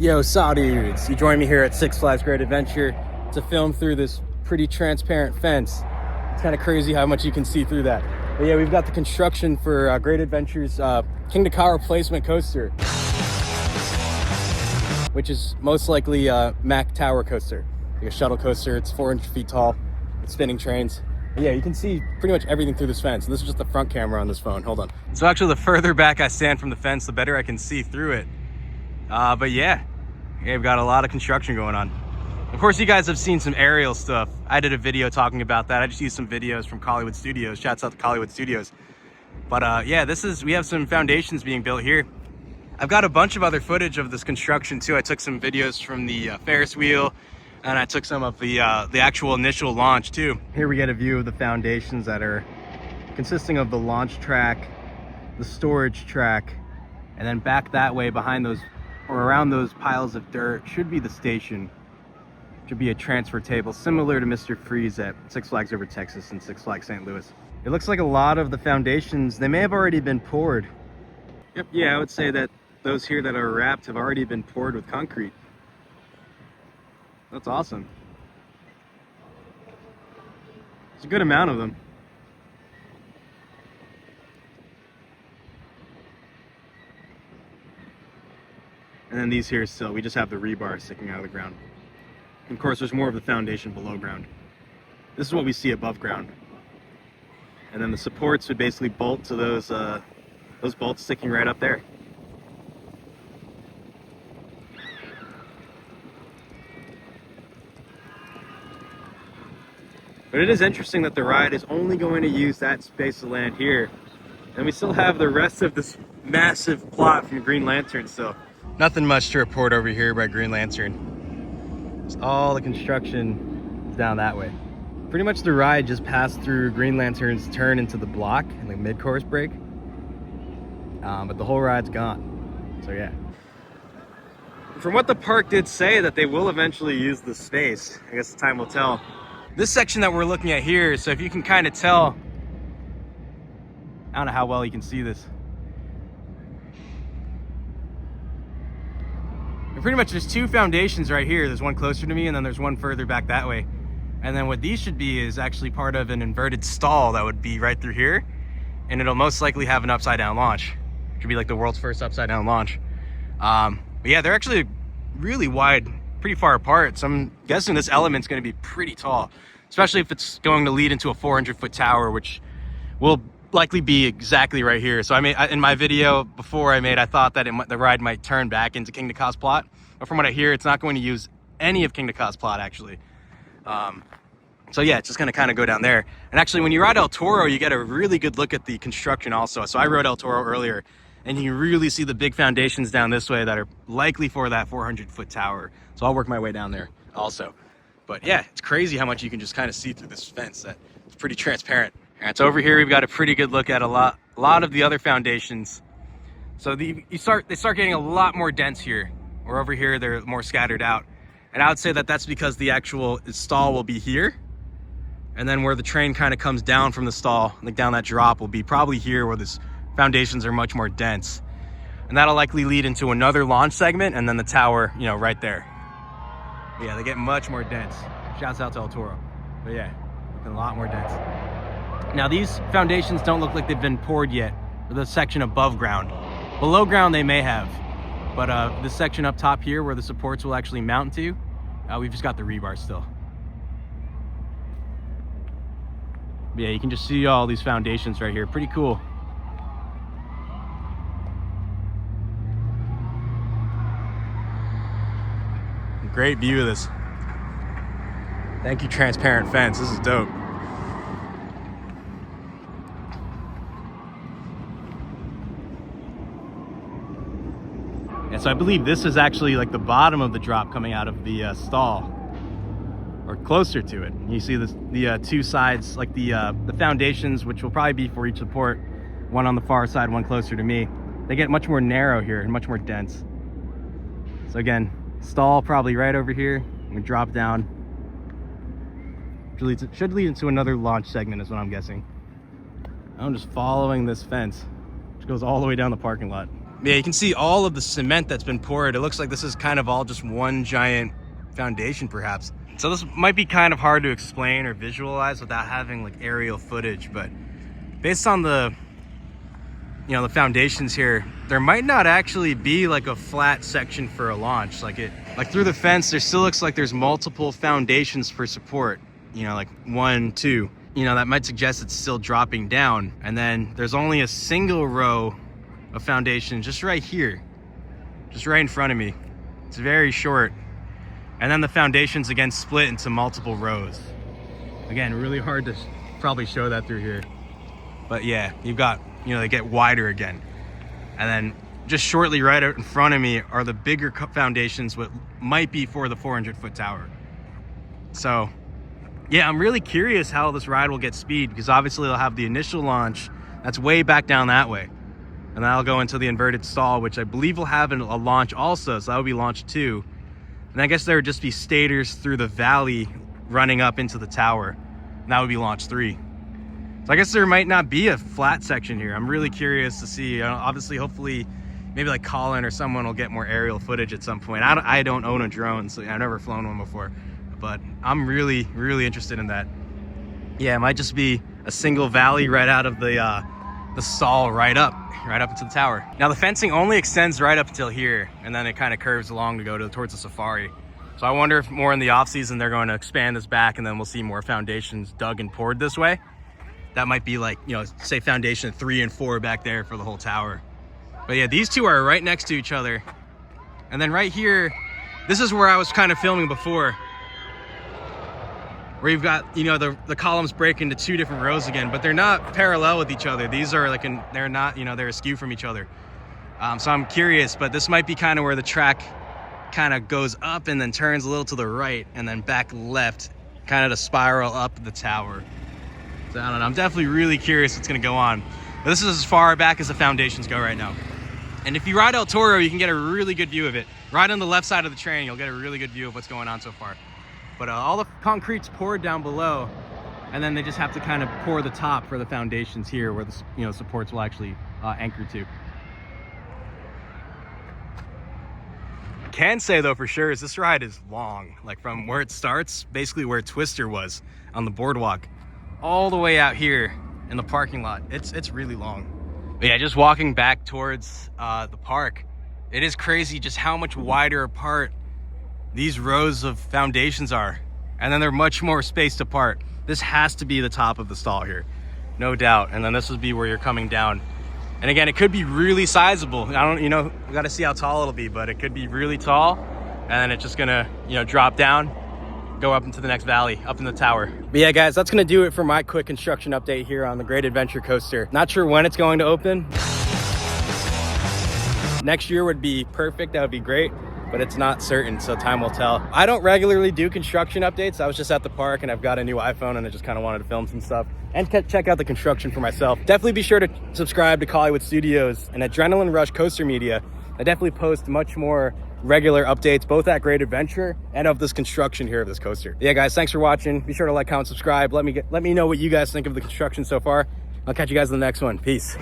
Yo, Saudi dudes, you join me here at Six Flags Great Adventure to film through this pretty transparent fence. It's kind of crazy how much you can see through that. But yeah, we've got the construction for Great Adventure's King Ka replacement coaster, which is most likely a Mack Tower coaster, like a shuttle coaster. It's 400 feet tall, with spinning trains. But yeah, you can see pretty much everything through this fence. And this is just the front camera on this phone. Hold on. So actually, the further back I stand from the fence, the better I can see through it. But yeah, we've got a lot of construction going on. Of course, you guys have seen some aerial stuff. I did a video talking about that. I just used some videos from Hollywood Studios. Shouts out to Hollywood Studios. But yeah, we have some foundations being built here. I've got a bunch of other footage of this construction too. I took some videos from the Ferris wheel, and I took some of the actual initial launch too. Here we get a view of the foundations that are consisting of the launch track, the storage track, and then back that way behind those, or around those piles of dirt, should be the station. Should be a transfer table, similar to Mr. Freeze at Six Flags Over Texas and Six Flags St. Louis. It looks like a lot of the foundations, they may have already been poured. Yep, yeah, I would say that those here that are wrapped have already been poured with concrete. That's awesome. There's a good amount of them. And then these here still, we just have the rebar sticking out of the ground. And of course, there's more of the foundation below ground. This is what we see above ground. And then the supports would basically bolt to those bolts sticking right up there. But it is interesting that the ride is only going to use that space of land here. And we still have the rest of this massive plot from Green Lantern still. Nothing much to report over here by Green Lantern. Just all the construction is down that way. Pretty much the ride just passed through Green Lantern's turn into the block and the mid-course break. But the whole ride's gone. So yeah. From what the park did say, that they will eventually use the space. I guess the time will tell. This section that we're looking at here, so if you can kind of tell, I don't know how well you can see this. And pretty much there's two foundations right here. There's one closer to me and then there's one further back that way. And then what these should be is actually part of an inverted stall that would be right through here. And it'll most likely have an upside down launch. It should be like the world's first upside down launch. But yeah, they're actually really wide, pretty far apart. So I'm guessing this element's gonna be pretty tall, especially if it's going to lead into a 400-foot tower, which will likely be exactly right here. So in my video before I thought that the ride might turn back into King Ka's plot, but from what I hear, it's not going to use any of King Ka's plot actually. So yeah, it's just gonna kind of go down there. And actually, when you ride El Toro, you get a really good look at the construction also. So I rode El Toro earlier, and you really see the big foundations down this way that are likely for that 400-foot tower. So I'll work my way down there also. But yeah, it's crazy how much you can just kind of see through this fence. That it's pretty transparent. And so over here, we've got a pretty good look at a lot of the other foundations. So they start getting a lot more dense here, or over here, they're more scattered out. And I would say that that's because the actual stall will be here. And then where the train kind of comes down from the stall, like down that drop, will be probably here where this foundations are much more dense. And that'll likely lead into another launch segment and then the tower, you know, right there. But yeah, they get much more dense. Shouts out to El Toro. But yeah, looking a lot more dense. Now these foundations don't look like they've been poured yet, for the section above ground. Below ground they may have, but this section up top here where the supports will actually mount to, we've just got the rebar still. But yeah, you can just see all these foundations right here. Pretty cool. Great view of this. Thank you, transparent fence. This is dope. And so I believe this is actually like the bottom of the drop coming out of the stall, or closer to it. You see the two sides, like the foundations, which will probably be for each support, one on the far side, one closer to me. They get much more narrow here and much more dense. So again, stall probably right over here. We drop down. Should lead into another launch segment is what I'm guessing. I'm just following this fence, which goes all the way down the parking lot. Yeah, you can see all of the cement that's been poured. It looks like this is kind of all just one giant foundation perhaps. So this might be kind of hard to explain or visualize without having like aerial footage, but based on the, you know, the foundations here, there might not actually be like a flat section for a launch. Like through the fence, there still looks like there's multiple foundations for support, you know, like 1, 2, you know, that might suggest it's still dropping down. And then there's only a single row of foundation just right here, just right in front of me. It's very short. And then the foundations again split into multiple rows. Again, really hard to probably show that through here. But yeah, you've got, you know, they get wider again. And then just shortly right out in front of me are the bigger foundations, what might be for the 400-foot tower. So yeah, I'm really curious how this ride will get speed, because obviously they'll have the initial launch that's way back down that way. And then I'll go into the inverted stall, which I believe will have a launch also. So that would be launch 2. And I guess there would just be stators through the valley running up into the tower. And that would be launch 3. So I guess there might not be a flat section here. I'm really curious to see. Obviously, hopefully, maybe like Colin or someone will get more aerial footage at some point. I don't own a drone, so I've never flown one before. But I'm really, really interested in that. Yeah, it might just be a single valley right out of the stall right up into the tower. Now the fencing only extends right up until here, and then it kind of curves along to go towards the safari. So I wonder if more in the off season they're going to expand this back, and then we'll see more foundations dug and poured this way. That might be like, you know, say foundation 3 and 4 back there for the whole tower. But yeah, these two are right next to each other. And then right here, this is where I was kind of filming before, where you've got, you know, the columns break into 2 different rows again, but they're not parallel with each other. These are like, they're not, you know, they're askew from each other. So I'm curious, but this might be kind of where the track kind of goes up and then turns a little to the right and then back left, kind of to spiral up the tower. So I don't know, I'm definitely really curious what's gonna go on. But this is as far back as the foundations go right now. And if you ride El Toro, you can get a really good view of it. Right on the left side of the train, you'll get a really good view of what's going on so far. But all the concrete's poured down below, and then they just have to kind of pour the top for the foundations here, where the, you know, supports will actually anchor to. I can say though for sure is this ride is long. Like from where it starts, basically where Twister was on the boardwalk, all the way out here in the parking lot. It's really long. But yeah, just walking back towards the park, it is crazy just how much wider apart these rows of foundations are, and then they're much more spaced apart. This has to be the top of the stall here, no doubt. And then this would be where you're coming down. And again, it could be really sizable. I don't, you know, we got to see how tall it'll be, but it could be really tall, and then it's just gonna, you know, drop down, go up into the next valley, up in the tower. But yeah, guys, that's gonna do it for my quick construction update here on the Great Adventure Coaster. Not sure when it's going to open. Next year would be perfect. That would be great, but it's not certain, so time will tell. I don't regularly do construction updates. I was just at the park and I've got a new iPhone and I just kind of wanted to film some stuff and check out the construction for myself. Definitely be sure to subscribe to Collywood Studios and Adrenaline Rush Coaster Media. I definitely post much more regular updates, both at Great Adventure and of this construction here of this coaster. Yeah, guys, thanks for watching. Be sure to like, comment, subscribe. Let me know what you guys think of the construction so far. I'll catch you guys in the next one. Peace.